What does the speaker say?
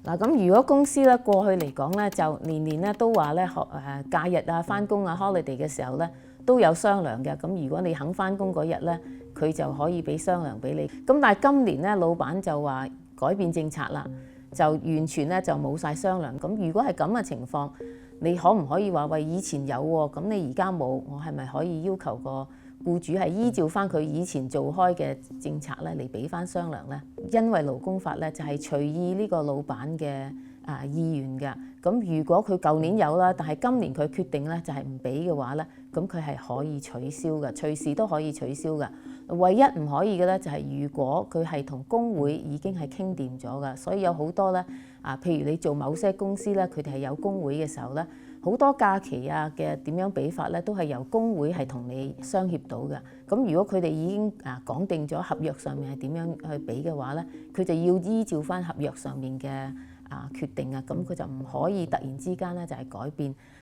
嗱，咁如果公司咧過去嚟講咧，就年年咧都話咧假日啊、翻工啊、holiday 嘅時候咧都有雙糧嘅。咁如果你肯翻工嗰日咧，佢就可以俾雙糧俾你。咁但係今年咧，老闆就話改變政策啦，就完全咧就冇晒雙糧。咁如果係咁嘅情況，你可唔可以話喂，以前有喎，咁你而家冇，我係咪可以要求個僱主係依照翻佢以前做開嘅政策咧嚟俾翻雙糧咧？因為勞工法咧就係隨意呢個老闆嘅意願㗎。咁如果佢舊年有啦，但係今年佢決定咧就係唔俾嘅話咧，咁佢係可以取消㗎，隨時都可以取消㗎。唯一唔可以嘅咧就係如果佢係同工會已經係傾掂咗㗎，所以有好多咧譬如你做某些公司咧，佢哋係有工會嘅時候咧，好多假期啊嘅點樣俾法咧，都係由工會係同你商協到嘅。咁如果佢哋已經講定咗合約上面係點樣去俾嘅話咧，佢就要依照翻合約上面嘅決定啊，咁佢就唔可以突然之間咧就係改變。